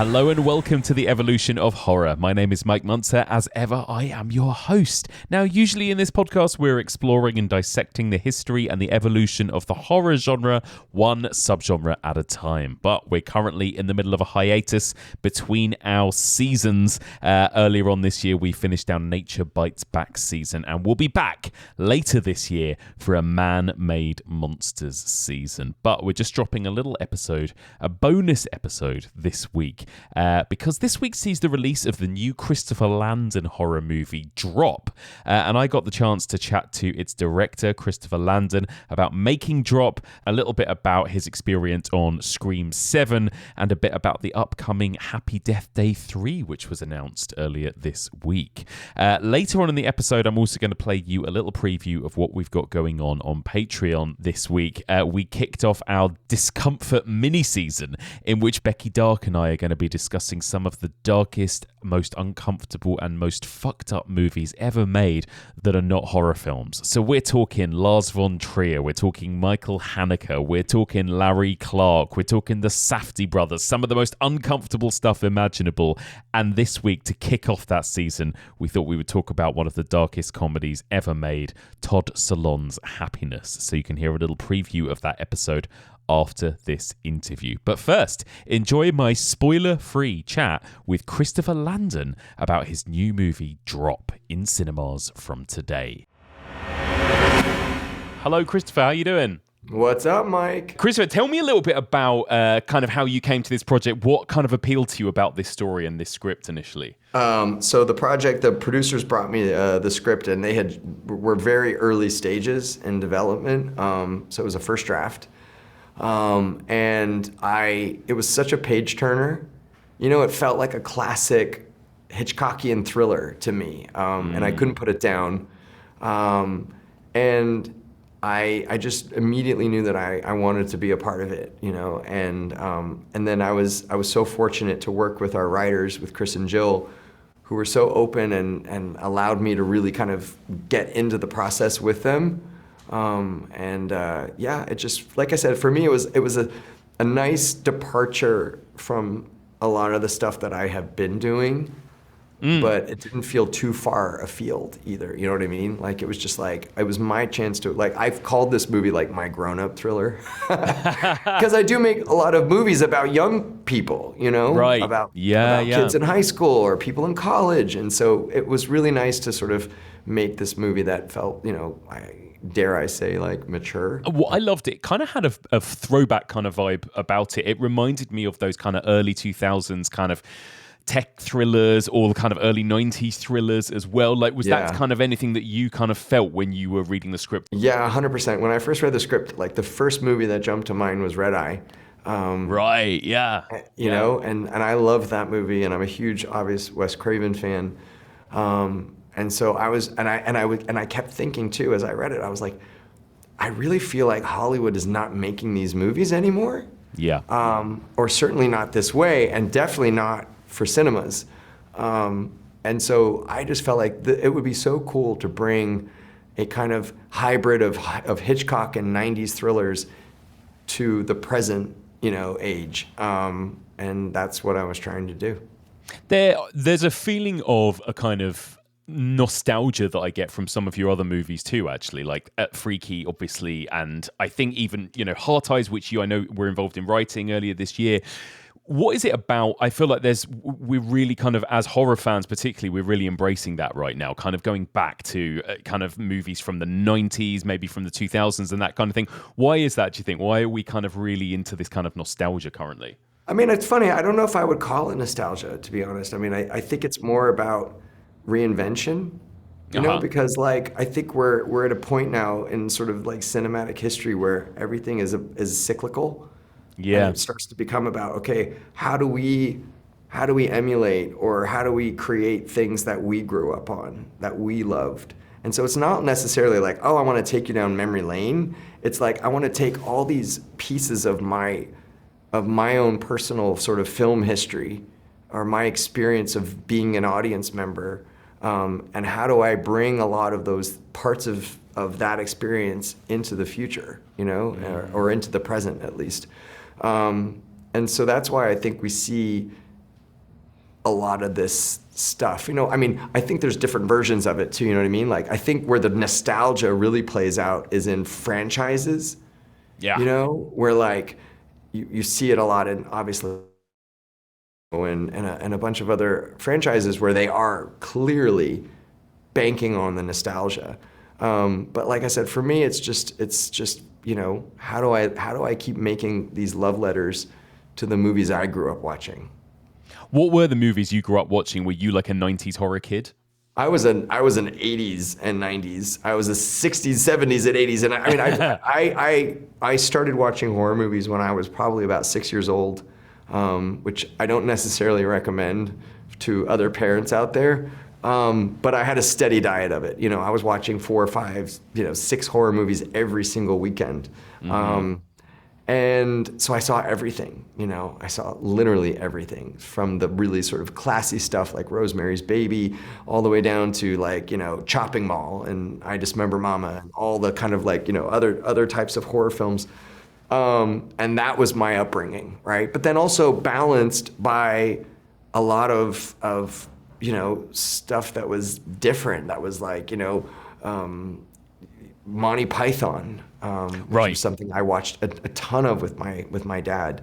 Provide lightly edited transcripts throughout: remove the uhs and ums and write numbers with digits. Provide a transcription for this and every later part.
Hello and welcome to the Evolution of Horror. My name is Mike Munzer. As ever, I am your host. Now, usually in this podcast, we're exploring and dissecting the history and the evolution of the horror genre, one subgenre at a time. But we're currently in the middle of a hiatus between our seasons. Earlier on this year, we finished our Nature Bites Back season, and we'll be back later this year for a Man-Made Monsters season. But we're just dropping a little episode, a bonus episode this week. Because this week sees the release of the new Christopher Landon horror movie Drop, and I got the chance to chat to its director Christopher Landon about making Drop, a little bit about his experience on Scream 7, and a bit about the upcoming Happy Death Day 3, which was announced earlier this week. Later on in the episode, I'm also going to play you a little preview of what we've got going on Patreon this week. We kicked off our Discomfort mini-season, in which Becky Dark and I are going to be discussing some of the darkest, most uncomfortable and most fucked up movies ever made that are not horror films. So we're talking Lars von Trier, we're talking Michael Haneke, we're talking Larry Clark, we're talking the Safdie brothers, some of the most uncomfortable stuff imaginable. And this week, to kick off that season, we thought we would talk about one of the darkest comedies ever made, Todd Solondz's Happiness. So you can hear a little preview of that episode after this interview. But first, enjoy my spoiler-free chat with Christopher Landon about his new movie Drop in cinemas from today. Hello, Christopher. How you doing? What's up, Mike? Christopher, tell me a little bit about kind of how you came to this project. What kind of appealed to you about this story and this script initially? So the project, the producers brought me the script, and they were very early stages in development. So it was a first draft. It was such a page turner. You know, it felt like a classic Hitchcockian thriller to me, and I couldn't put it down. And I just immediately knew that I wanted to be a part of it, you know. And then I was so fortunate to work with our writers, with Chris and Jill, who were so open and allowed me to really kind of get into the process with them. It just, like I said, for me, it was a nice departure from a lot of the stuff that I have been doing, but it didn't feel too far afield either. You know what I mean? Like, it was just like, it was my chance to, like, I've called this movie like my grown-up thriller because I do make a lot of movies about young people, you know, right? About kids in high school or people in college. And so it was really nice to sort of make this movie that felt, you know, dare I say, like, mature. Well, I loved it. It kind of had a throwback kind of vibe about it. It reminded me of those kind of early 2000s kind of tech thrillers, or the kind of early 90s thrillers as well. Like, was that kind of anything that you kind of felt when you were reading the script? Yeah, 100%. When I first read the script, like, the first movie that jumped to mind was Red Eye. Right, yeah. You know, and I love that movie, and I'm a huge, obvious Wes Craven fan. And so I kept thinking too, as I read it, I was like, I really feel like Hollywood is not making these movies anymore. Yeah. Or certainly not this way, and definitely not for cinemas. And so I just felt like it would be so cool to bring a kind of hybrid of Hitchcock and 90s thrillers to the present, you know, age. And that's what I was trying to do. There's a feeling of a kind of nostalgia that I get from some of your other movies too, actually, like Freaky, obviously, and I think even, you know, Heart Eyes, which I know were involved in writing earlier this year. What is it about? I feel like we're really kind of, as horror fans particularly, we're really embracing that right now, kind of going back to kind of movies from the 90s, maybe from the 2000s and that kind of thing. Why is that, do you think? Why are we kind of really into this kind of nostalgia currently? I mean, it's funny. I don't know if I would call it nostalgia, to be honest. I mean, I think it's more about reinvention, you know, because, like, I think we're at a point now in sort of like cinematic history where everything is cyclical. Yeah. And it starts to become about, okay, how do we emulate, or how do we create things that we grew up on, that we loved? And so it's not necessarily like, oh, I want to take you down memory lane. It's like, I want to take all these pieces of my own personal sort of film history, or my experience of being an audience member, and how do I bring a lot of those parts of that experience into the future, you know, or into the present at least. And so that's why I think we see a lot of this stuff. I mean, I think there's different versions of it too, you know what I mean? Like, I think where the nostalgia really plays out is in franchises, Yeah. where like you see it a lot in, obviously, and a bunch of other franchises where they are clearly banking on the nostalgia. But like I said, for me, it's just how do I keep making these love letters to the movies I grew up watching? What were the movies you grew up watching? Were you like a 90s horror kid? I was an 80s and 90s. I was a 60s, 70s, and 80s. And I mean, I started watching horror movies when I was probably about 6 years old, which I don't necessarily recommend to other parents out there. But I had a steady diet of it. I was watching 4 or 5, 6 horror movies every single weekend. And so I saw everything, I saw literally everything, from the really sort of classy stuff like Rosemary's Baby, all the way down to like, Chopping Mall and I Dismember Mama and all the kind of like, other types of horror films. And that was my upbringing, right? But then also balanced by a lot of stuff that was different, that was like, Monty Python, which was something I watched a ton of with my dad,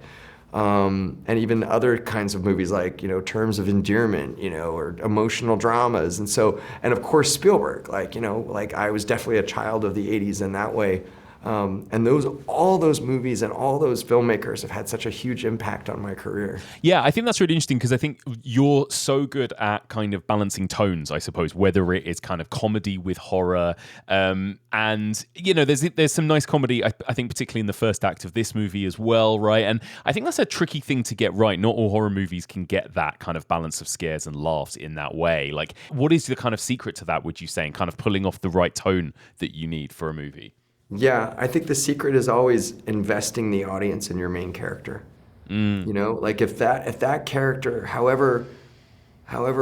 and even other kinds of movies like Terms of Endearment, or emotional dramas, and of course Spielberg, like I was definitely a child of the '80s in that way. And all those movies and all those filmmakers have had such a huge impact on my career. Yeah, I think that's really interesting because I think you're so good at kind of balancing tones, I suppose, whether it is kind of comedy with horror. And, there's some nice comedy, I think, particularly in the first act of this movie as well, right? And I think that's a tricky thing to get right. Not all horror movies can get that kind of balance of scares and laughs in that way. Like, what is the kind of secret to that, would you say, and kind of pulling off the right tone that you need for a movie? Yeah, I think the secret is always investing the audience in your main character. Like if that character, however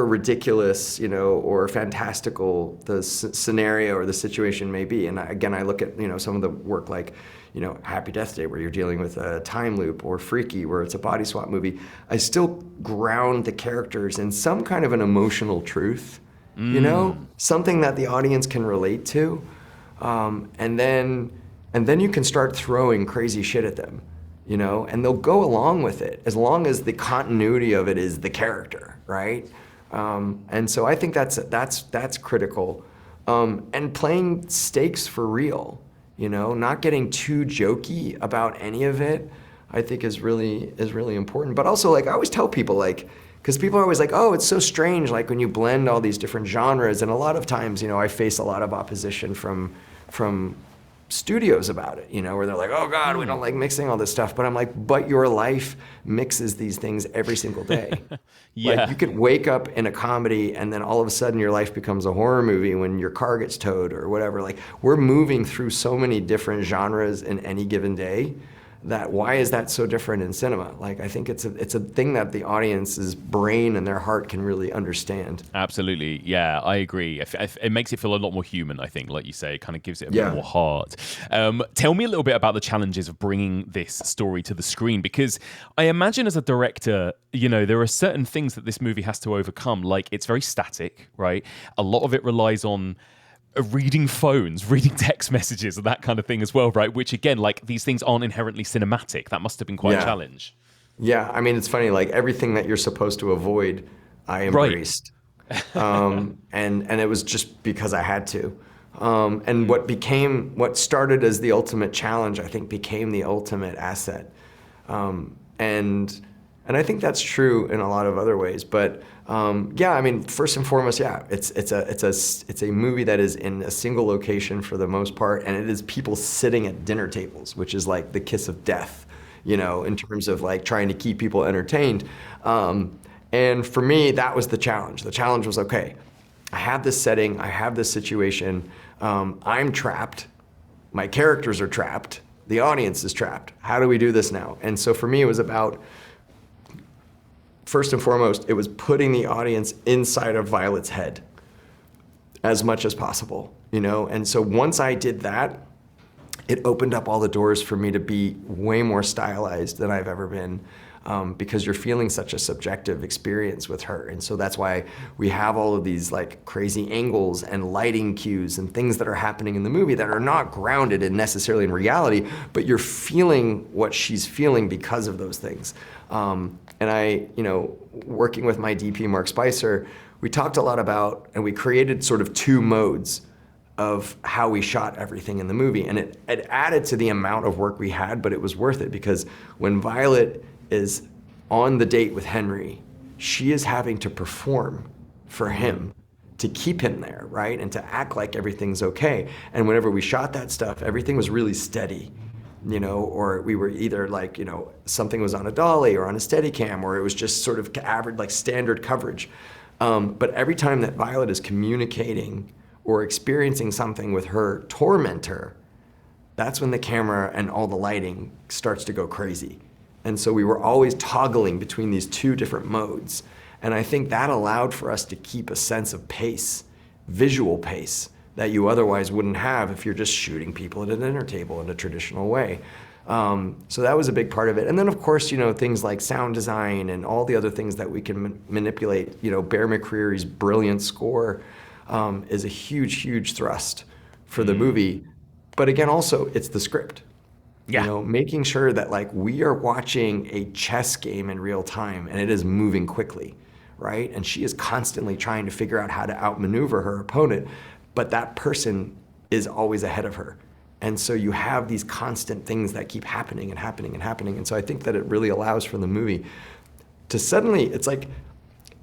ridiculous, or fantastical the scenario or the situation may be, and again, I look at some of the work like Happy Death Day, where you're dealing with a time loop, or Freaky, where it's a body swap movie. I still ground the characters in some kind of an emotional truth, something that the audience can relate to. And then you can start throwing crazy shit at them, and they'll go along with it as long as the continuity of it is the character, right? And so I think that's critical. And playing stakes for real, not getting too jokey about any of it, I think is really important. But also, like, I always tell people, like, because people are always like, oh, it's so strange, like when you blend all these different genres. And a lot of times, I face a lot of opposition from studios about it, where they're like, oh God, we don't like mixing all this stuff. But I'm like, but your life mixes these things every single day. Yeah. Like, you could wake up in a comedy and then all of a sudden your life becomes a horror movie when your car gets towed or whatever. Like, we're moving through so many different genres in any given day, that why is that so different in cinema? Like, I think it's a thing that the audience's brain and their heart can really understand. Absolutely. Yeah, I agree. It makes it feel a lot more human, I think, like you say. It kind of gives it a bit more heart. Tell me a little bit about the challenges of bringing this story to the screen, because I imagine as a director, there are certain things that this movie has to overcome. Like, it's very static, right? A lot of it relies on reading phones, reading text messages, and that kind of thing as well, right? Which, again, like, these things aren't inherently cinematic. That must have been quite a challenge. Yeah, I mean, it's funny, like, everything that you're supposed to avoid, I embraced. Right. And it was just because I had to. And what started as the ultimate challenge, I think, became the ultimate asset. And I think that's true in a lot of other ways. But I mean, first and foremost, it's a movie that is in a single location for the most part, and it is people sitting at dinner tables, which is like the kiss of death, in terms of like trying to keep people entertained. And for me, that was the challenge. The challenge was, okay, I have this setting, I have this situation, I'm trapped, my characters are trapped, the audience is trapped. How do we do this now? And so for me, it was about, first and foremost, it was putting the audience inside of Violet's head as much as possible, And so once I did that, it opened up all the doors for me to be way more stylized than I've ever been. because you're feeling such a subjective experience with her. And so that's why we have all of these like crazy angles and lighting cues and things that are happening in the movie that are not grounded in necessarily in reality, but you're feeling what she's feeling because of those things. And I, working with my DP, Mark Spicer, we talked a lot about, and we created sort of two modes of how we shot everything in the movie. And it added to the amount of work we had, but it was worth it because when Violet is on the date with Henry, she is having to perform for him to keep him there, right? And to act like everything's okay. And whenever we shot that stuff, everything was really steady, or we were either like, something was on a dolly or on a Steadicam, or it was just sort of average, like standard coverage. But every time that Violet is communicating or experiencing something with her tormentor, that's when the camera and all the lighting starts to go crazy. And so we were always toggling between these two different modes. And I think that allowed for us to keep a sense of pace, visual pace, that you otherwise wouldn't have if you're just shooting people at a dinner table in a traditional way. So that was a big part of it. And then of course, things like sound design and all the other things that we can manipulate. Bear McCreary's brilliant score is a huge, huge thrust for the movie. But again, also it's the script. Yeah. Making sure that like we are watching a chess game in real time and it is moving quickly, right? And she is constantly trying to figure out how to outmaneuver her opponent, but that person is always ahead of her. And so you have these constant things that keep happening and happening and happening. And so I think that it really allows for the movie to suddenly, it's like,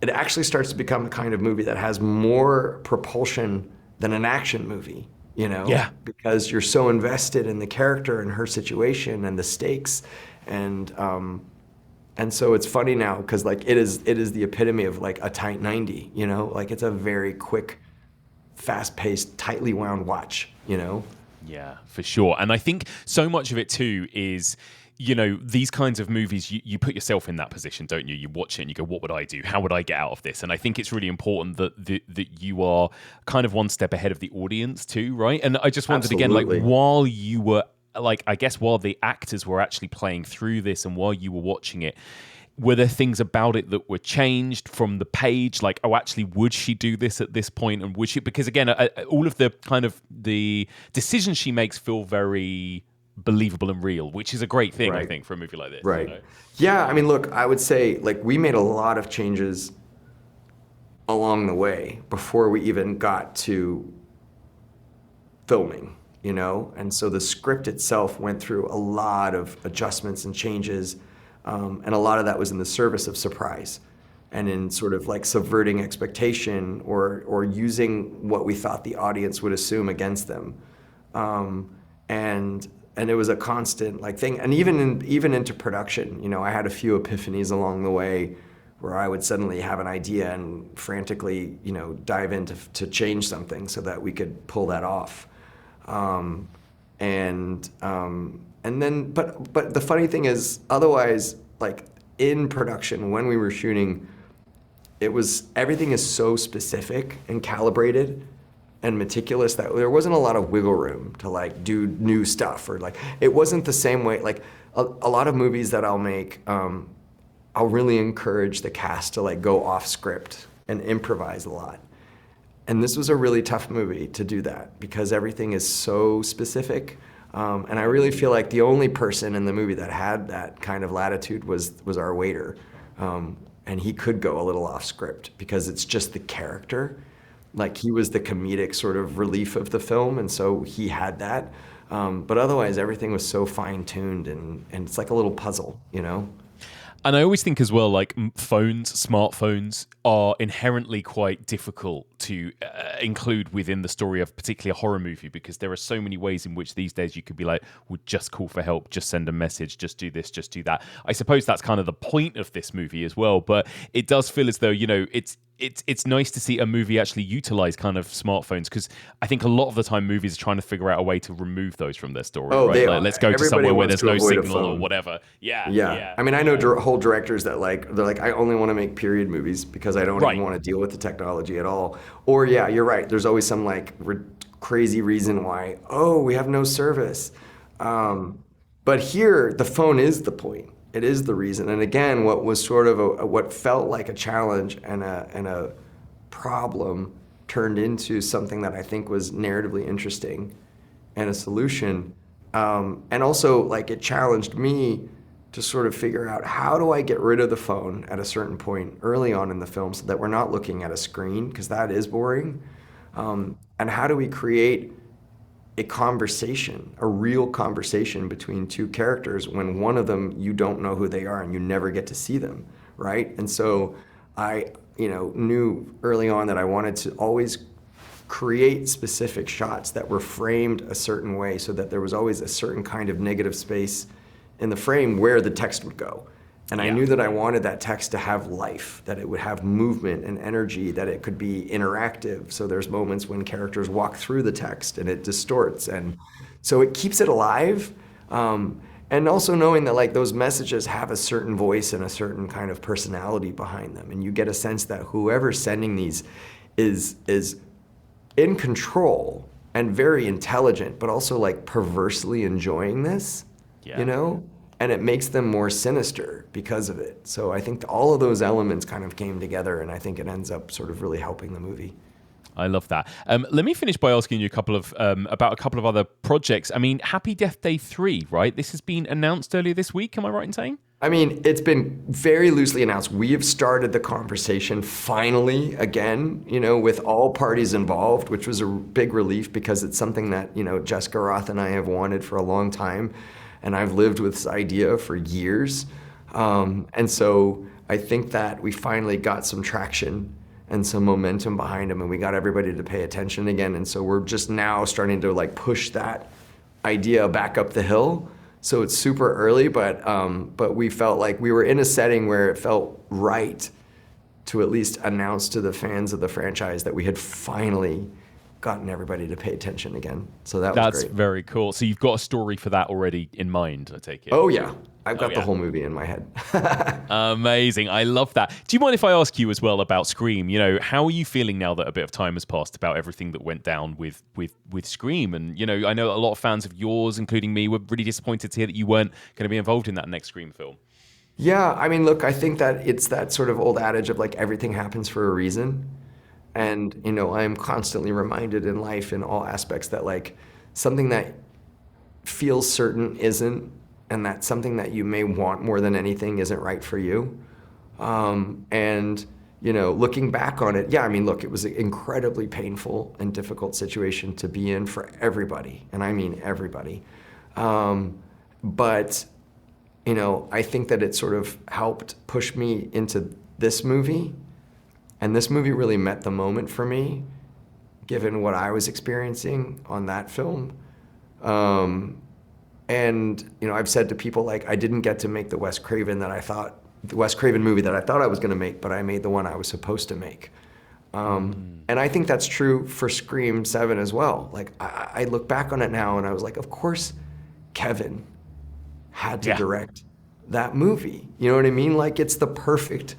it actually starts to become a kind of movie that has more propulsion than an action movie. Yeah. Because you're so invested in the character and her situation and the stakes, and so it's funny now because like it is the epitome of like a tight 90, like it's a very quick, fast-paced, tightly wound watch, Yeah, for sure. And I think so much of it too is, these kinds of movies, you put yourself in that position, don't you? You watch it and you go, what would I do? How would I get out of this? And I think it's really important that you are kind of one step ahead of the audience too, right? And I just wondered again, like while you were, like, I guess while the actors were actually playing through this and while you were watching it, were there things about it that were changed from the page? Like, oh, actually, would she do this at this point? And would she? Because again, all of the kind of the decisions she makes feel very believable and real, which is a great thing, I think, for a movie like this. Right. Yeah, I mean, look, I would say, like, we made a lot of changes along the way before we even got to filming, And so the script itself went through a lot of adjustments and changes, and a lot of that was in the service of surprise and in sort of like subverting expectation or using what we thought the audience would assume against them. And it was a constant like thing, and even into production, I had a few epiphanies along the way, where I would suddenly have an idea and frantically, dive in to change something so that we could pull that off. And then, but the funny thing is, otherwise, like in production when we were shooting, everything is so specific and calibrated and meticulous that there wasn't a lot of wiggle room to like do new stuff, or like it wasn't the same way. Like a lot of movies that I'll make, I'll really encourage the cast to like go off script and improvise a lot. And this was a really tough movie to do that because everything is so specific. And I really feel like the only person in the movie that had that kind of latitude was our waiter. And he could go a little off script because it's just the character. Like he was the comedic sort of relief of the film, and so he had that. But otherwise, everything was so fine-tuned, and it's like a little puzzle, And I always think as well, like smartphones are inherently quite difficult to include within the story of particularly a horror movie, because there are so many ways in which these days you could be like, would just call for help, just send a message, just do this, just do that. I suppose that's kind of the point of this movie as well, but it does feel as though, it's nice to see a movie actually utilize kind of smartphones, because I think a lot of the time movies are trying to figure out a way to remove those from their story. Oh, right? they like, are. Let's go to somewhere where there's no signal or whatever. Yeah. I mean, I know whole directors that they're like, I only want to make period movies because I don't even want to deal with the technology at all. Or yeah, you're right. There's always some like crazy reason why, we have no service. But here, the phone is the point. It is the reason. And again, what was sort of what felt like a challenge and a problem turned into something that I think was narratively interesting and a solution. And also, like, it challenged me to sort of figure out, how do I get rid of the phone at a certain point early on in the film so that we're not looking at a screen, because that is boring. And how do we create a conversation, a real conversation between two characters when one of them, you don't know who they are and you never get to see them, right? And so I, knew early on that I wanted to always create specific shots that were framed a certain way so that there was always a certain kind of negative space in the frame where the text would go. And I knew that I wanted that text to have life, that it would have movement and energy, that it could be interactive. So there's moments when characters walk through the text and it distorts. And so it keeps it alive. And also knowing that, like, those messages have a certain voice and a certain kind of personality behind them. And you get a sense that whoever's sending these is in control and very intelligent, but also, like, perversely enjoying this, And it makes them more sinister because of it. So I think all of those elements kind of came together, and I think it ends up sort of really helping the movie. I love that. Let me finish by asking you about a couple of other projects. I mean, Happy Death Day 3, right? This has been announced earlier this week. Am I right in saying? I mean, it's been very loosely announced. We have started the conversation finally again, with all parties involved, which was a big relief because it's something that, Jessica Roth and I have wanted for a long time. And I've lived with this idea for years. And so I think that we finally got some traction and some momentum behind them, and we got everybody to pay attention again. And so we're just now starting to, like, push that idea back up the hill. So it's super early, but we felt like we were in a setting where it felt right to at least announce to the fans of the franchise that we had finally gotten everybody to pay attention again. So that's great. That's very cool. So you've got a story for that already in mind, I take it? Oh, yeah. I've got the whole movie in my head. Amazing. I love that. Do you mind if I ask you as well about Scream? How are you feeling now that a bit of time has passed about everything that went down with Scream? And, I know a lot of fans of yours, including me, were really disappointed to hear that you weren't going to be involved in that next Scream film. Yeah, I mean, look, I think that it's that sort of old adage of, like, everything happens for a reason. And, I'm constantly reminded in life in all aspects that, like, something that feels certain isn't, and that something that you may want more than anything isn't right for you. And, looking back on it, I mean, look, it was an incredibly painful and difficult situation to be in for everybody. And I mean everybody. But, I think that it sort of helped push me into this movie. And this movie really met the moment for me, given what I was experiencing on that film. And, I've said to people, like, I didn't get to make the Wes Craven movie that I thought I was going to make, but I made the one I was supposed to make. And I think that's true for Scream 7 as well. Like, I look back on it now and I was like, of course Kevin had to direct that movie. You know what I mean? Like, it's the perfect...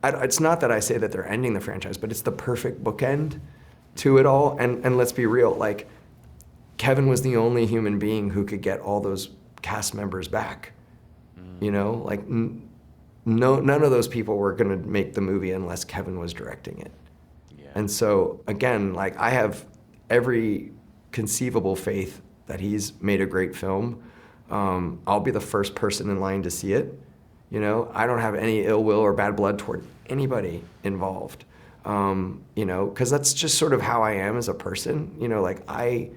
It's not that I say that they're ending the franchise, but it's the perfect bookend to it all. And let's be real, like, Kevin was the only human being who could get all those cast members back. Like, none of those people were going to make the movie unless Kevin was directing it. Yeah. And so, again, like, I have every conceivable faith that he's made a great film. I'll be the first person in line to see it. I don't have any ill will or bad blood toward anybody involved, because that's just sort of how I am as a person. Like, I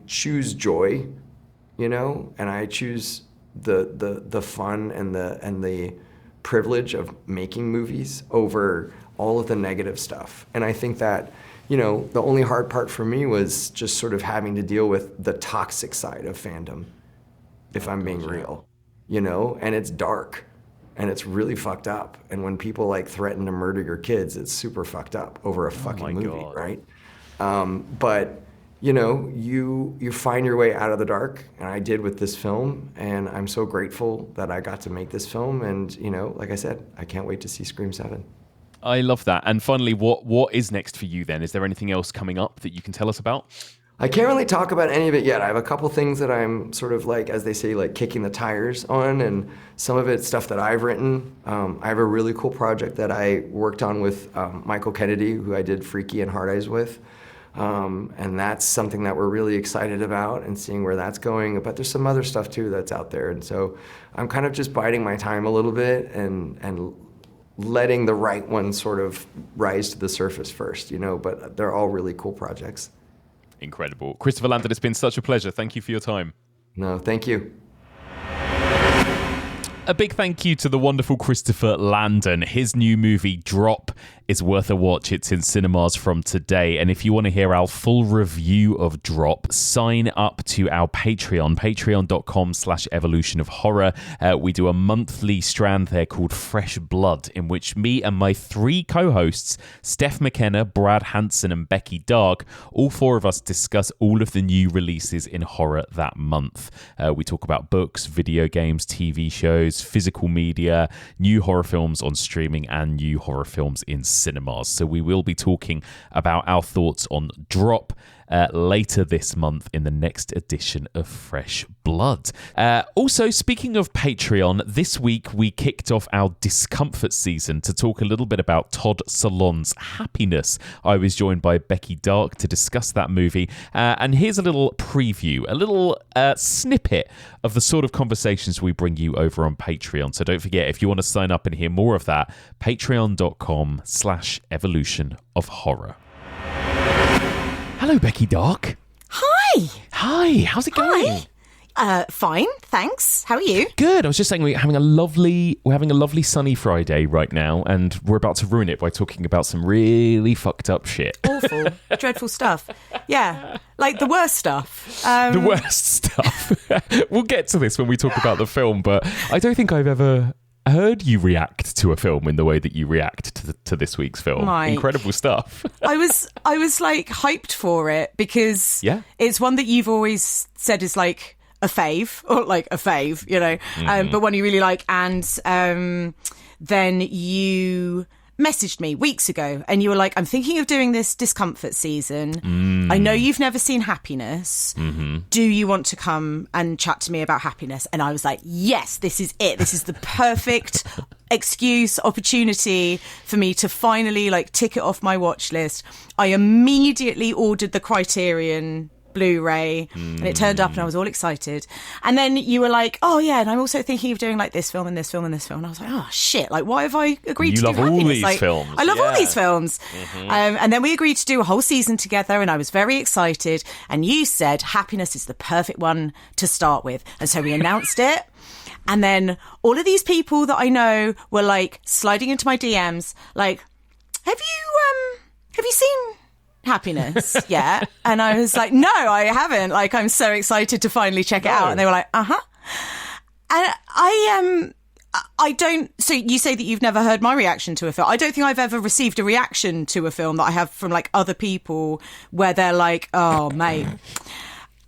choose joy, and I choose the fun and the privilege of making movies over all of the negative stuff. And I think that, the only hard part for me was just sort of having to deal with the toxic side of fandom, if I'm being real. And it's dark, and it's really fucked up. And when people, like, threaten to murder your kids, it's super fucked up over a fucking movie, right? But, you find your way out of the dark, and I did with this film, and I'm so grateful that I got to make this film. And, like I said, I can't wait to see Scream 7. I love that. And finally, what is next for you then? Is there anything else coming up that you can tell us about? I can't really talk about any of it yet. I have a couple things that I'm sort of like, as they say, like kicking the tires on, and some of it's stuff that I've written. I have a really cool project that I worked on with Michael Kennedy, who I did Freaky and Hard Eyes with. And that's something that we're really excited about and seeing where that's going. But there's some other stuff too that's out there. And so I'm kind of just biding my time a little bit and letting the right ones sort of rise to the surface first, but they're all really cool projects. Incredible. Christopher Landon, it's been such a pleasure. Thank you for your time. No, thank you. A big thank you to the wonderful Christopher Landon. His new movie, Drop, is worth a watch. It's in cinemas from today. And if you want to hear our full review of Drop, sign up to our Patreon, patreon.com/evolution of horror. We do a monthly strand there called Fresh Blood, in which me and my 3 co-hosts, Steph McKenna, Brad Hanson, and Becky Dark, all 4 of us discuss all of the new releases in horror that month. We talk about books, video games, TV shows, physical media, new horror films on streaming, and new horror films in cinemas. So we will be talking about our thoughts on Drop later this month in the next edition of Fresh Blood. Also, speaking of Patreon, this week we kicked off our discomfort season to talk a little bit about Todd Solondz's Happiness. I was joined by Becky Dark to discuss that movie, and here's a little preview, a little snippet of the sort of conversations we bring you over on Patreon. So don't forget, if you want to sign up and hear more of that, patreon.com/evolution of horror. Hello, Becky Dark. Hi. Hi, how's it going? Fine, thanks. How are you? Good. I was just saying we're having a lovely sunny Friday right now, and we're about to ruin it by talking about some really fucked up shit. Awful, dreadful stuff. Yeah, like the worst stuff. The worst stuff. We'll get to this when we talk about the film, but I don't think I've ever heard you react to a film in the way that you react to this week's film. Mike. Incredible stuff. I was like hyped for it because it's one that you've always said is like a fave, or like a fave, but one you really like. And then you messaged me weeks ago and you were like, I'm thinking of doing this discomfort season. I know you've never seen Happiness. Do you want to come and chat to me about Happiness? And I was like, yes, this is it. This is the perfect excuse, opportunity for me to finally like tick it off my watch list. I immediately ordered the Criterion Blu-ray and it turned up and I was all excited. And then you were like, oh yeah, and I'm also thinking of doing like this film and this film and this film. And I was like, oh shit, like why have I agreed to do Happiness? You love all these like, films. I love all these films. And then we agreed to do a whole season together and I was very excited. And you said Happiness is the perfect one to start with. And so we announced it. And then all of these people that I know were like sliding into my DMs like, have you seen Happiness? Yeah. And I was like, no, I haven't. Like, I'm so excited to finally check it out. And they were like, and I don't, so you say that you've never heard my reaction to a film. I don't think I've ever received a reaction to a film that I have from like other people where they're like, oh mate.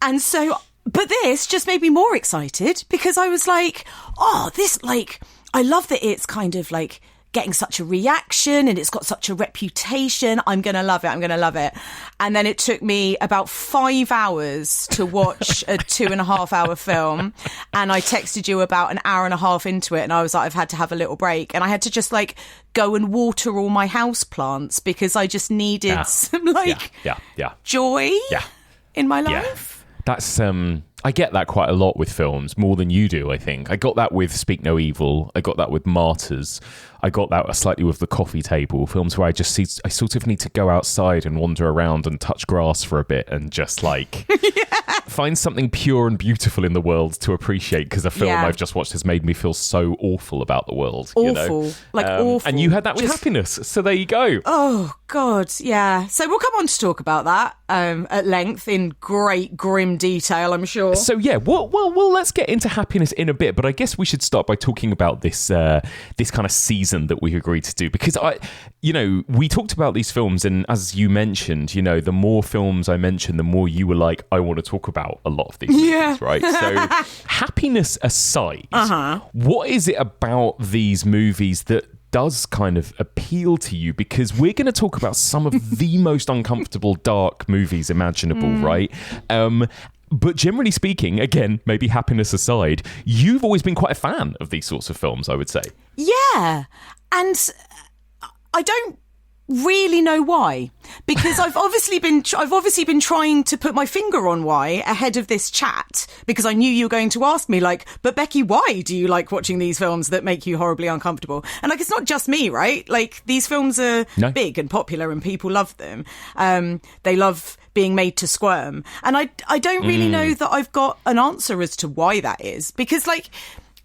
And so, but this just made me more excited because I was like, oh, this, like, I love that it's kind of like getting such a reaction and it's got such a reputation. I'm going to love it. And then it took me about 5 hours to watch a 2.5 hour film. And I texted you about an hour and a half into it. And I was like, I've had to have a little break. And I had to just like go and water all my house plants because I just needed some like joy in my life. That's, I get that quite a lot with films, more than you do, I think. I got that with Speak No Evil. I got that with Martyrs. I got that slightly with The Coffee Table, films where I sort of need to go outside and wander around and touch grass for a bit and just like find something pure and beautiful in the world to appreciate because a film I've just watched has made me feel so awful about the world. Awful. Awful. And you had that with Happiness, so there you go. Oh, God, yeah. So we'll come on to talk about that at length in great grim detail, I'm sure. So yeah, well, let's get into Happiness in a bit, but I guess we should start by talking about this kind of season that we agreed to do because we talked about these films, and as you mentioned, the more films I mentioned, the more you were like, I want to talk about a lot of these movies, right? So Happiness aside, what is it about these movies that does kind of appeal to you, because we're going to talk about some of the most uncomfortable dark movies imaginable, right? But generally speaking, again, maybe happiness aside, you've always been quite a fan of these sorts of films, I would say. Yeah. And I don't really know why, because I've obviously been trying to put my finger on why ahead of this chat, because I knew you were going to ask me, like, but Becky, why do you like watching these films that make you horribly uncomfortable? And like, it's not just me, right? Like, these films are big and popular and people love them. They love being made to squirm, and I don't really know that I've got an answer as to why that is, because like,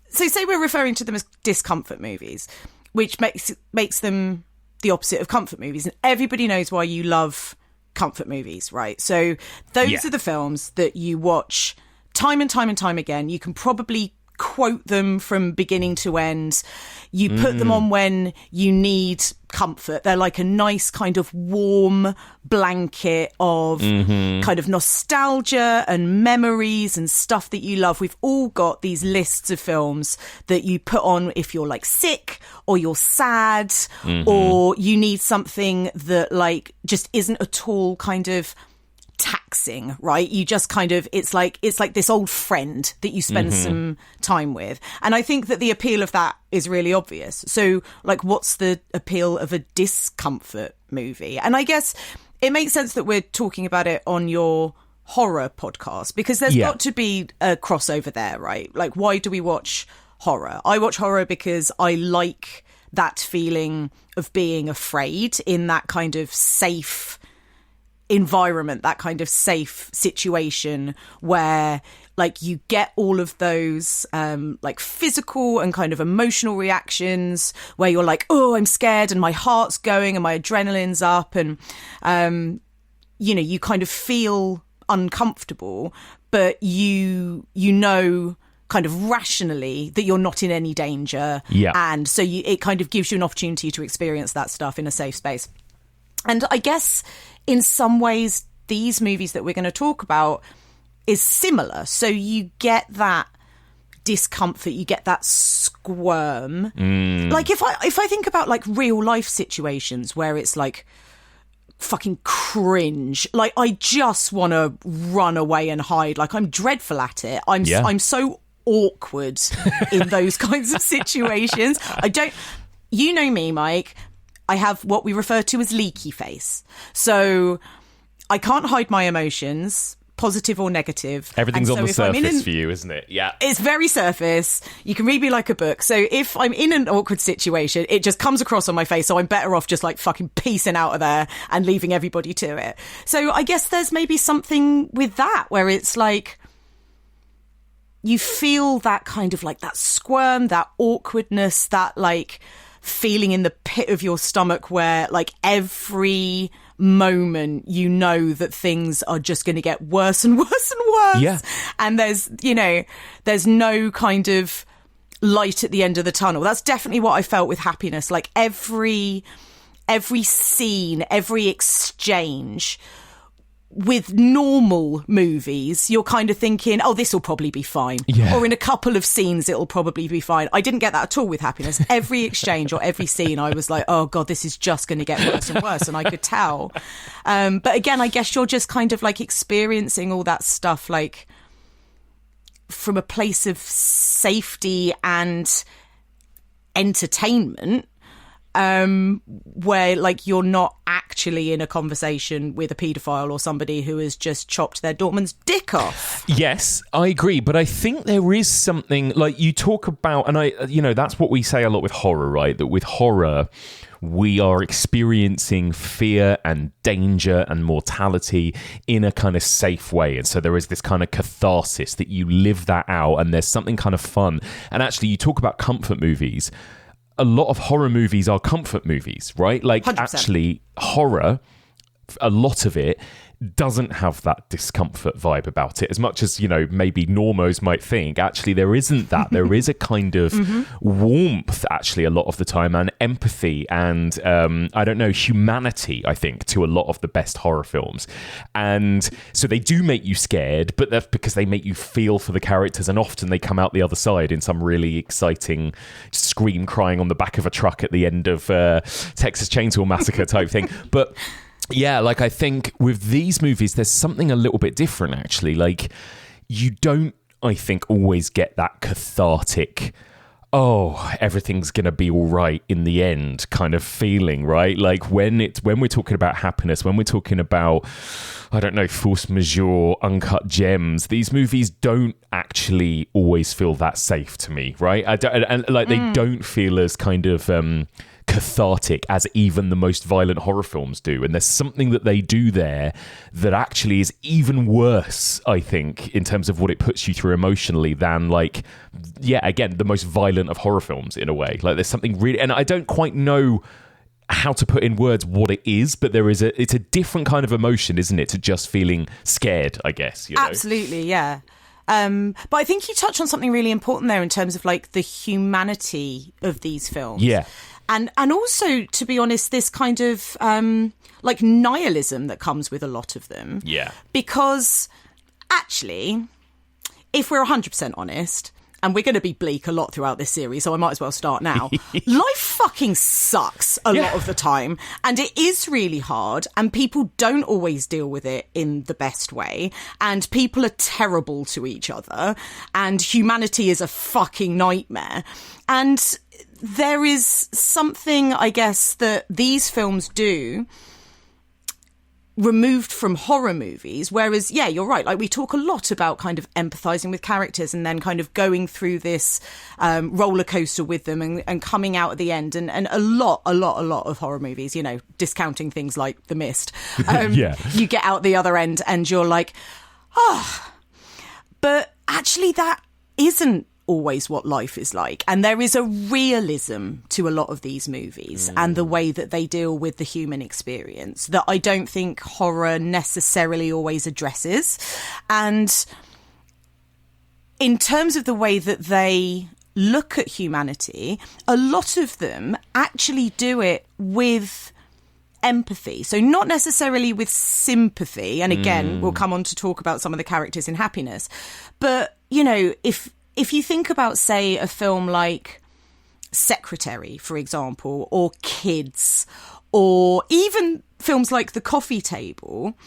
so say we're referring to them as discomfort movies, which makes them the opposite of comfort movies, and everybody knows why you love comfort movies, right? So those are the films that you watch time and time and time again. You can probably quote them from beginning to end. You put them on when you need comfort. They're like a nice kind of warm blanket of kind of nostalgia and memories and stuff that you love. We've all got these lists of films that you put on if you're like sick or you're sad or you need something that like just isn't at all kind of taxing, right? You just kind of, it's like this old friend that you spend some time with. And I think that the appeal of that is really obvious. So like, what's the appeal of a discomfort movie? And I guess it makes sense that we're talking about it on your horror podcast, because there's got to be a crossover there, right? Like, why do we watch horror? I watch horror because I like that feeling of being afraid in that kind of safe environment, that kind of safe situation where like you get all of those like physical and kind of emotional reactions where you're like, oh, I'm scared and my heart's going and my adrenaline's up, and you know, you kind of feel uncomfortable, but you know kind of rationally that you're not in any danger, and so it kind of gives you an opportunity to experience that stuff in a safe space. And I guess in some ways, these movies that we're going to talk about is similar. So you get that discomfort, you get that squirm. Like if I think about like real life situations where it's like fucking cringe, like I just want to run away and hide. Like I'm dreadful at it. I'm so awkward in those kinds of situations. You know me, Mike. I have what we refer to as leaky face. So I can't hide my emotions, positive or negative. Everything's on the surface for you, isn't it? Yeah. It's very surface. You can read me like a book. So if I'm in an awkward situation, it just comes across on my face. So I'm better off just like fucking piecing out of there and leaving everybody to it. So I guess there's maybe something with that where it's like, you feel that kind of like that squirm, that awkwardness, that like feeling in the pit of your stomach where like every moment you know that things are just going to get worse and worse and worse. Yeah. And there's no kind of light at the end of the tunnel. That's definitely what I felt with Happiness. Like every scene, every exchange. With normal movies, you're kind of thinking, oh, this will probably be fine. Yeah. Or in a couple of scenes, it'll probably be fine. I didn't get that at all with Happiness. Every exchange or every scene, I was like, oh, God, this is just going to get worse and worse. And I could tell. But again, I guess you're just kind of like experiencing all that stuff, like from a place of safety and entertainment. Where like you're not actually in a conversation with a paedophile or somebody who has just chopped their doorman's dick off. Yes, I agree, but I think there is something like you talk about, and that's what we say a lot with horror, right? That with horror, we are experiencing fear and danger and mortality in a kind of safe way. And so there is this kind of catharsis that you live that out, and there's something kind of fun. And actually, you talk about comfort movies. A lot of horror movies are comfort movies, right? Like 100%. Actually, horror, a lot of it doesn't have that discomfort vibe about it as much as, you know, maybe normos might think. Actually, there isn't that. There is a kind of warmth, actually, a lot of the time, and empathy and, I don't know, humanity, I think, to a lot of the best horror films. And so they do make you scared, but that's because they make you feel for the characters, and often they come out the other side in some really exciting scream crying on the back of a truck at the end of Texas Chainsaw Massacre type thing. But yeah, like, I think with these movies, there's something a little bit different, actually. Like, you don't, I think, always get that cathartic, oh, everything's going to be all right in the end kind of feeling, right? Like, when we're talking about happiness, when we're talking about, I don't know, force majeure, uncut gems, these movies don't actually always feel that safe to me, right? They don't feel as kind of cathartic as even the most violent horror films do. And there's something that they do there that actually is even worse, I think, in terms of what it puts you through emotionally than, like, yeah, again, the most violent of horror films in a way. Like, there's something really, and I don't quite know how to put in words what it is, but it's a different kind of emotion, isn't it, to just feeling scared, I guess, you know? Absolutely, yeah. But I think you touch on something really important there in terms of, like, the humanity of these films. Yeah. And also, to be honest, this kind of like nihilism that comes with a lot of them. Yeah. Because actually, if we're 100% honest, and we're going to be bleak a lot throughout this series, so I might as well start now. Life fucking sucks a lot of the time, and it is really hard, and people don't always deal with it in the best way, and people are terrible to each other, and humanity is a fucking nightmare. And there is something, I guess, that these films do removed from horror movies, whereas, yeah, you're right, like, we talk a lot about kind of empathizing with characters and then kind of going through this roller coaster with them and coming out at the end, and a lot of horror movies, you know, discounting things like The Mist, you get out the other end and you're like, but actually that isn't always what life is like, and there is a realism to a lot of these movies and the way that they deal with the human experience that I don't think horror necessarily always addresses. And in terms of the way that they look at humanity, a lot of them actually do it with empathy, so not necessarily with sympathy, and again we'll come on to talk about some of the characters in Happiness, but, you know, if you think about, say, a film like Secretary, for example, or Kids, or even films like The Coffee Table,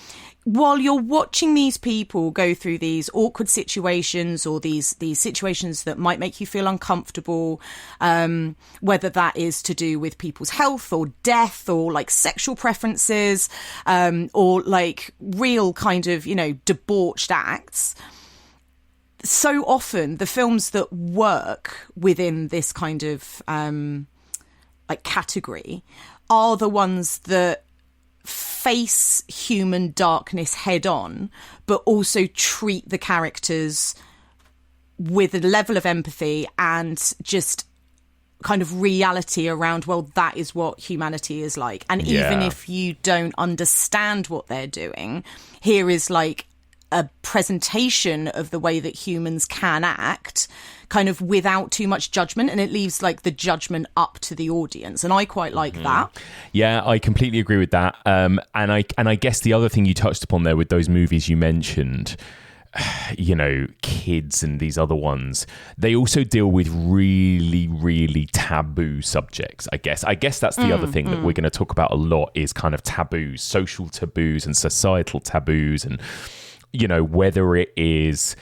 while you're watching these people go through these awkward situations or these situations that might make you feel uncomfortable, whether that is to do with people's health or death or, like, sexual preferences, or, like, real kind of, you know, debauched acts, so often the films that work within this kind of like category are the ones that face human darkness head on, but also treat the characters with a level of empathy and just kind of reality around, well, that is what humanity is like. And even if you don't understand what they're doing, here is, like, a presentation of the way that humans can act, kind of without too much judgment, and it leaves, like, the judgment up to the audience, and I quite like that. Yeah, I completely agree with that. And I guess the other thing you touched upon there with those movies you mentioned, you know, Kids and these other ones, they also deal with really, really taboo subjects, I guess. I guess that's the other thing that we're going to talk about a lot, is kind of taboos, social taboos and societal taboos, and, you know, whether it is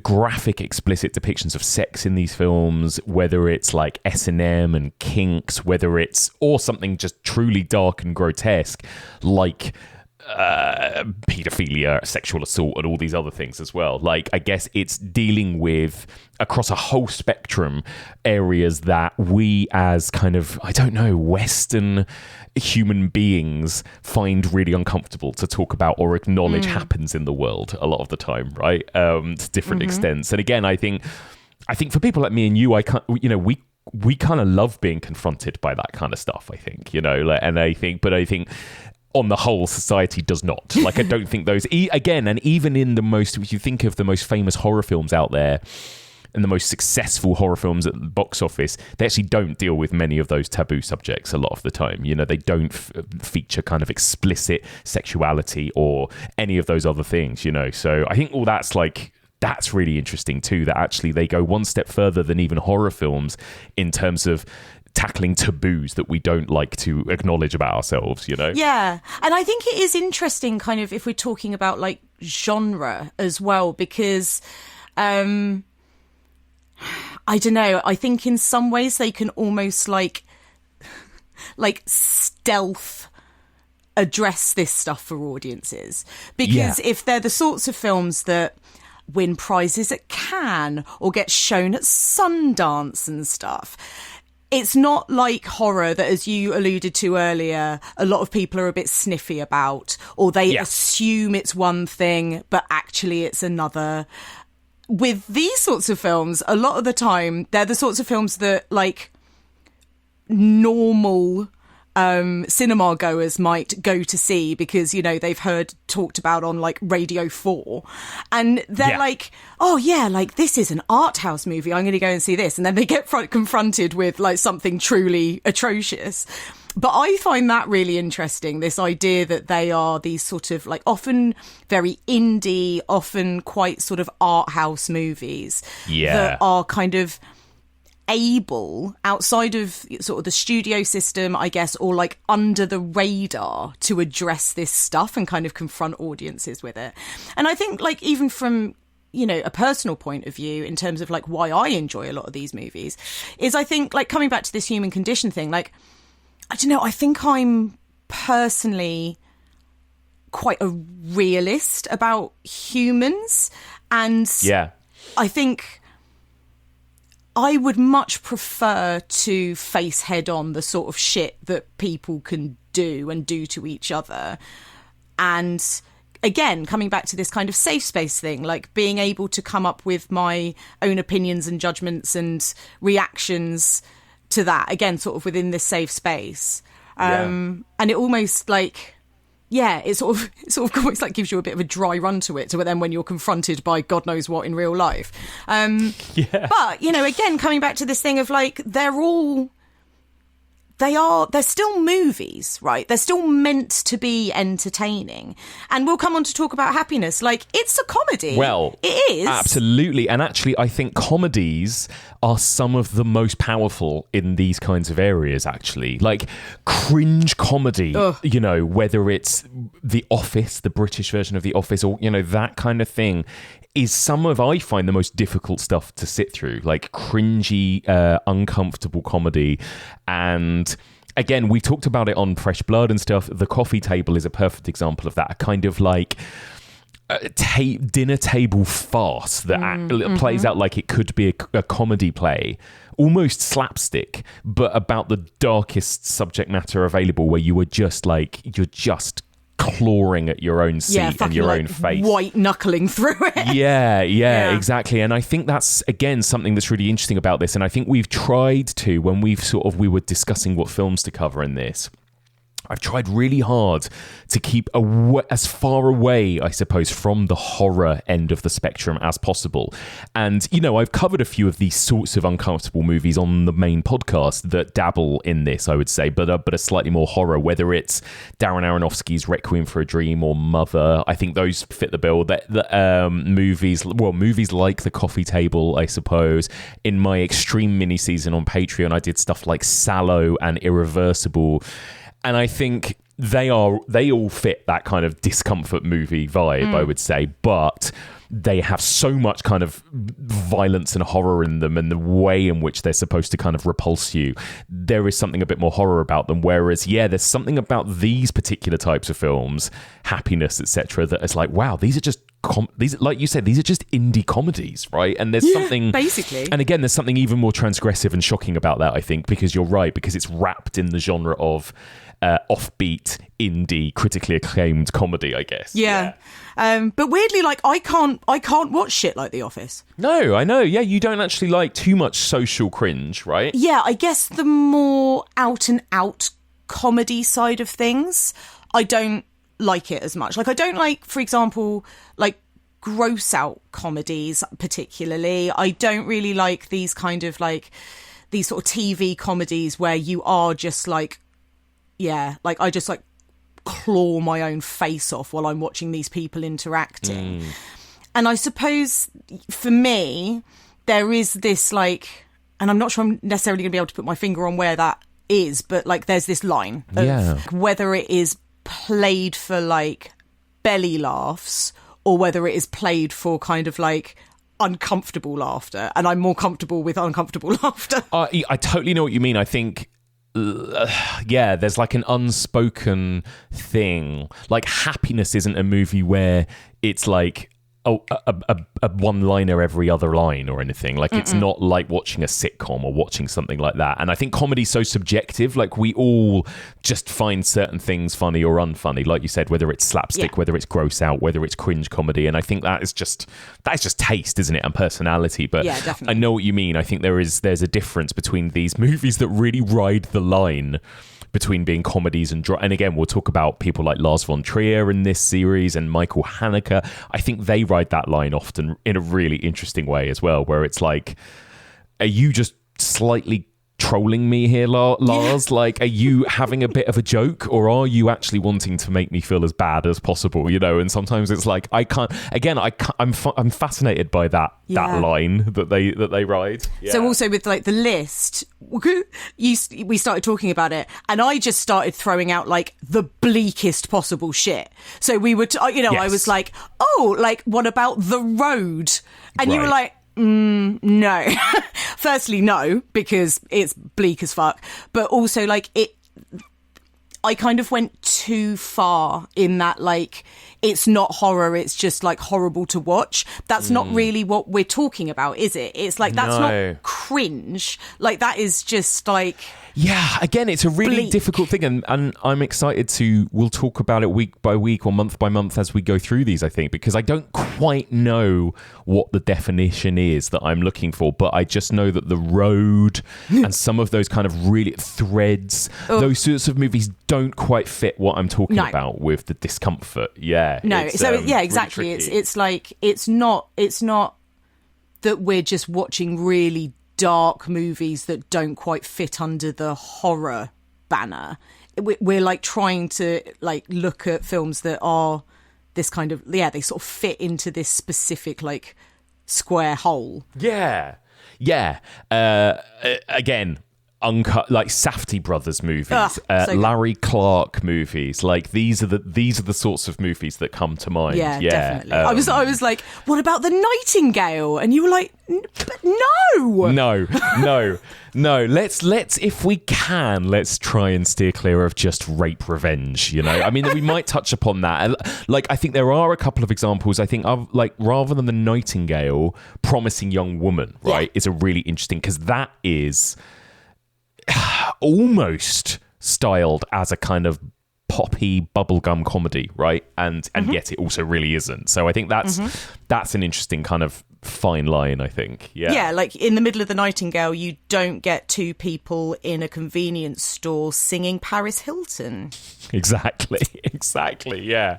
graphic, explicit depictions of sex in these films, whether it's like S&M and kinks, whether it's, or something just truly dark and grotesque, like paedophilia, sexual assault, and all these other things as well. Like, I guess it's dealing with, across a whole spectrum, areas that we as kind of, I don't know, Western human beings find really uncomfortable to talk about or acknowledge happens in the world a lot of the time, right? To different extents. And again, I think for people like me and you, we kind of love being confronted by that kind of stuff, I think, you know, and I think on the whole, society does not. Like, I don't think those... Again, and even in the most... If you think of the most famous horror films out there and the most successful horror films at the box office, they actually don't deal with many of those taboo subjects a lot of the time. You know, they don't feature kind of explicit sexuality or any of those other things, you know. So I think all that's like... That's really interesting too, that actually they go one step further than even horror films in terms of tackling taboos that we don't like to acknowledge about ourselves, you know? Yeah. And I think it is interesting kind of if we're talking about like genre as well, because I don't know, I think in some ways they can almost like stealth address this stuff for audiences, because if they're the sorts of films that win prizes at Cannes or get shown at Sundance and stuff, it's not like horror that, as you alluded to earlier, a lot of people are a bit sniffy about, or they assume it's one thing, but actually it's another. With these sorts of films, a lot of the time, they're the sorts of films that, like, normal cinema goers might go to see because, you know, they've heard talked about on like Radio 4, and they're like, oh yeah, like this is an art house movie, I'm going to go and see this, and then they get confronted with like something truly atrocious. But I find that really interesting, this idea that they are these sort of like often very indie, often quite sort of art house movies that are kind of able, outside of sort of the studio system, I guess, or like under the radar, to address this stuff and kind of confront audiences with it. And I think like even from, you know, a personal point of view, in terms of like why I enjoy a lot of these movies, is I think like coming back to this human condition thing, like, I don't know, I think I'm personally quite a realist about humans, and I think I would much prefer to face head on the sort of shit that people can do and do to each other. And again, coming back to this kind of safe space thing, like being able to come up with my own opinions and judgments and reactions to that, again, sort of within this safe space. And it almost like... it sort of almost like gives you a bit of a dry run to it, to then when you're confronted by God knows what in real life. But, you know, again, coming back to this thing of like, they're still movies, right? They're still meant to be entertaining. And we'll come on to talk about Happiness. Like, it's a comedy. Well, it is. Absolutely. And actually, I think comedies are some of the most powerful in these kinds of areas, actually. Like, cringe comedy, you know, whether it's The Office, the British version of The Office, or, you know, that kind of thing, is some of, I find, the most difficult stuff to sit through. Like, cringy, uncomfortable comedy. And again, we talked about it on Fresh Blood and stuff. The Coffee Table is a perfect example of that. A kind of like dinner table farce that plays out like it could be a comedy play, almost slapstick, but about the darkest subject matter available, where you were just like, you're just clawing at your own seat and your own face, white knuckling through it. Yeah, exactly. And I think that's, again, something that's really interesting about this. And I think we've tried to, when we were discussing what films to cover in this, I've tried really hard to keep as far away, I suppose, from the horror end of the spectrum as possible. And, you know, I've covered a few of these sorts of uncomfortable movies on the main podcast that dabble in this, I would say, but are slightly more horror, whether it's Darren Aronofsky's Requiem for a Dream or Mother. I think those fit the bill. Movies like The Coffee Table, I suppose. In my extreme mini-season on Patreon, I did stuff like Sallow and Irreversible. And I think they all fit that kind of discomfort movie vibe, I would say. But they have so much kind of violence and horror in them, and the way in which they're supposed to kind of repulse you, there is something a bit more horror about them. Whereas, there's something about these particular types of films, Happiness, etc., that is like, wow, these are just like you said, these are just indie comedies, right? And there's something basically, and again, there's something even more transgressive and shocking about that, I think, because you're right, because it's wrapped in the genre of offbeat, indie, critically acclaimed comedy, I guess. Yeah. But weirdly, like, I can't watch shit like The Office. No, I know. Yeah, you don't actually like too much social cringe, right? Yeah, I guess the more out and out comedy side of things I don't like it as much. Like, I don't like, for example, like gross out comedies particularly. I don't really like these kind of like these sort of TV comedies where you are just like, yeah, like I just like claw my own face off while I'm watching these people interacting. And I suppose for me, there is this like, and I'm not sure I'm necessarily going to be able to put my finger on where that is, but like there's this line of whether it is played for like belly laughs or whether it is played for kind of like uncomfortable laughter. And I'm more comfortable with uncomfortable laughter. I totally know what you mean. I think there's like an unspoken thing. Like Happiness isn't a movie where it's like a one-liner every other line or anything. Like it's not like watching a sitcom or watching something like that. And I think comedy's so subjective. Like we all just find certain things funny or unfunny. Like you said, whether it's slapstick, whether it's gross out, whether it's cringe comedy. And I think that's just taste, isn't it? And personality. But yeah, definitely. I know what you mean. I think there's a difference between these movies that really ride the line between being comedies and again, we'll talk about people like Lars von Trier in this series and Michael Haneke. I think they ride that line often in a really interesting way as well, where it's like, are you just slightly trolling me here, Lars? Yeah. Like, are you having a bit of a joke, or are you actually wanting to make me feel as bad as possible? You know, and sometimes it's like I'm fascinated by that line that they ride. Yeah. So also with like the list, we started talking about it, and I just started throwing out like the bleakest possible shit. So we would, I was like, oh, like what about The Road? And you were like, no. Firstly, no, because it's bleak as fuck. But also, like, I kind of went too far in that, like, it's not horror, it's just, like, horrible to watch. That's not really what we're talking about, is it? It's like, that's not cringe. Like, that is just, like... Yeah, again, it's a really difficult thing, and I'm excited we'll talk about it week by week or month by month as we go through these, I think, because I don't quite know what the definition is that I'm looking for, but I just know that The Road and some of those kind of really Threads, those sorts of movies don't quite fit what I'm talking about with the discomfort. Yeah. No, exactly. Really it's like, it's not that we're just watching really dark movies that don't quite fit under the horror banner. We're like trying to like look at films that are this kind of, they sort of fit into this specific like square hole. Yeah. Again, uncut, like Safdie brothers movies, so Larry Clark movies. Like these are the sorts of movies that come to mind. Yeah. Definitely. I was like, what about The Nightingale? And you were like, but no. Let's if we can, let's try and steer clear of just rape revenge. You know, I mean, we might touch upon that. Like, I think there are a couple of examples. I think of like rather than The Nightingale, Promising Young Woman, right, is a really interesting, because that is almost styled as a kind of poppy bubblegum comedy, right? And yet it also really isn't. So I think that's an interesting kind of fine line, I think. Yeah, like in the middle of The Nightingale, you don't get two people in a convenience store singing Paris Hilton. Exactly, yeah.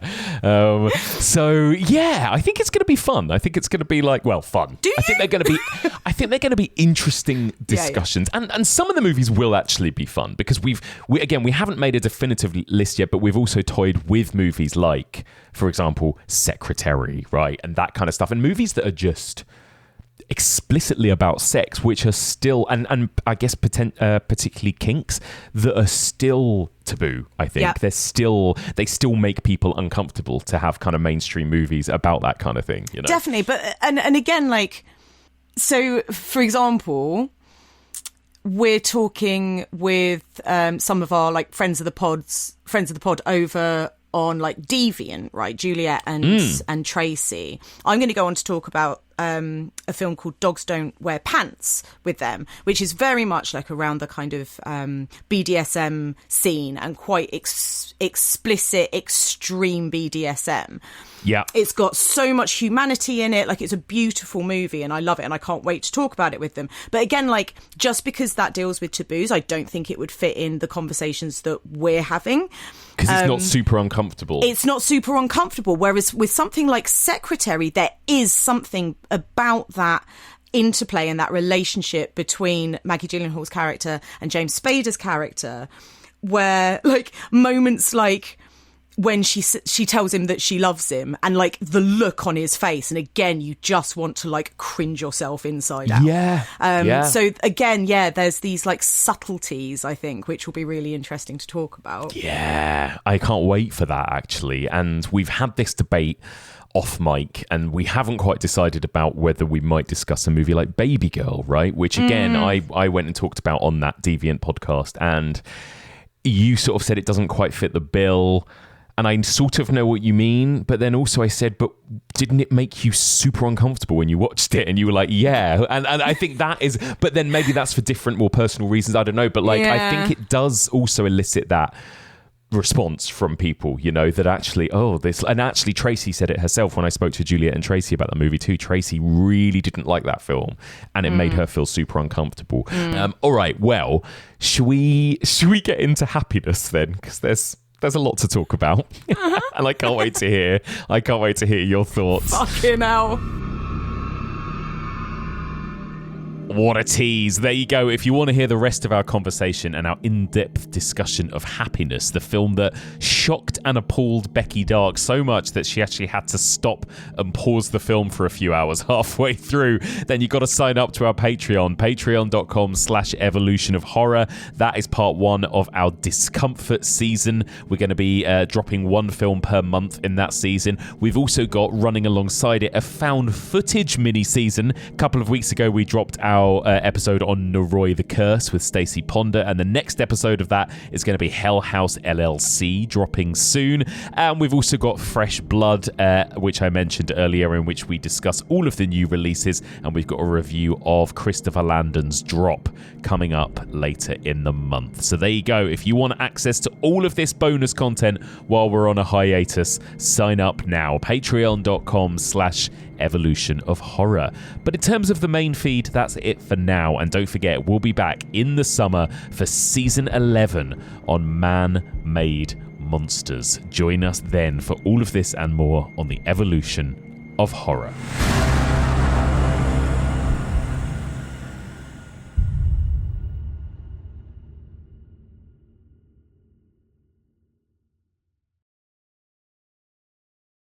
So yeah, I think it's going to be fun. I think it's going to be like, well, fun. I think they're going to be interesting discussions, and some of the movies will actually be fun, because we haven't made a definitive list yet, but we've also toyed with movies like, for example, Secretary, right, and that kind of stuff, and movies that are just explicitly about sex, which are still, and I guess particularly kinks, that are still taboo. I think they still make people uncomfortable to have kind of mainstream movies about that kind of thing. You know? Definitely, but and again, like, so for example, we're talking with some of our like friends of the pod over on like Deviant, right? Juliet and Tracy. I'm going to go on to talk about a film called Dogs Don't Wear Pants with them, which is very much like around the kind of BDSM scene and quite explicit, extreme BDSM. Yeah. It's got so much humanity in it. Like, it's a beautiful movie and I love it and I can't wait to talk about it with them. But again, like, just because that deals with taboos, I don't think it would fit in the conversations that we're having. Because it's not super uncomfortable. It's not super uncomfortable. Whereas with something like Secretary, there is something about that interplay and that relationship between Maggie Gyllenhaal's character and James Spader's character, where, like, moments like when she tells him that she loves him, and like the look on his face, and again you just want to like cringe yourself inside out. So again, there's these like subtleties, I think, which will be really interesting to talk about. I can't wait for that, actually. And we've had this debate off mic, and we haven't quite decided about whether we might discuss a movie like Baby Girl, right? Which again, I went and talked about on that Deviant podcast, and you sort of said it doesn't quite fit the bill. And I sort of know what you mean, but then also I said, but didn't it make you super uncomfortable when you watched it? And you were like, yeah. And I think that is, but then maybe that's for different, more personal reasons. I don't know. But like, I think it does also elicit that response from people, you know, that actually, and actually Tracy said it herself when I spoke to Juliet and Tracy about the movie too. Tracy really didn't like that film and it made her feel super uncomfortable. All right, well, should we get into happiness then? Because there's a lot to talk about. And I can't wait to hear your thoughts. Fucking hell. What a tease. There you go. If you want to hear the rest of our conversation and our in-depth discussion of Happiness, the film that shocked and appalled Becky Dark so much that she actually had to stop and pause the film for a few hours halfway through, then you've got to sign up to our Patreon, patreon.com/evolution of horror. That is part 1 of our discomfort season. We're going to be dropping 1 film per month in that season. We've also got, running alongside it, a found footage mini-season. A couple of weeks ago, we dropped our episode on Noroi the Curse with Stacey Ponder, and the next episode of that is going to be Hell House LLC, dropping soon. And we've also got Fresh Blood, which I mentioned earlier, in which we discuss all of the new releases, and we've got a review of Christopher Landon's Drop coming up later in the month. So there you go. If you want access to all of this bonus content while we're on a hiatus, sign up now. Patreon.com/evolution of horror. But in terms of the main feed, that's it for now. And don't forget, we'll be back in the summer for season 11 on Man-Made Monsters. Join us then for all of this and more on the evolution of horror.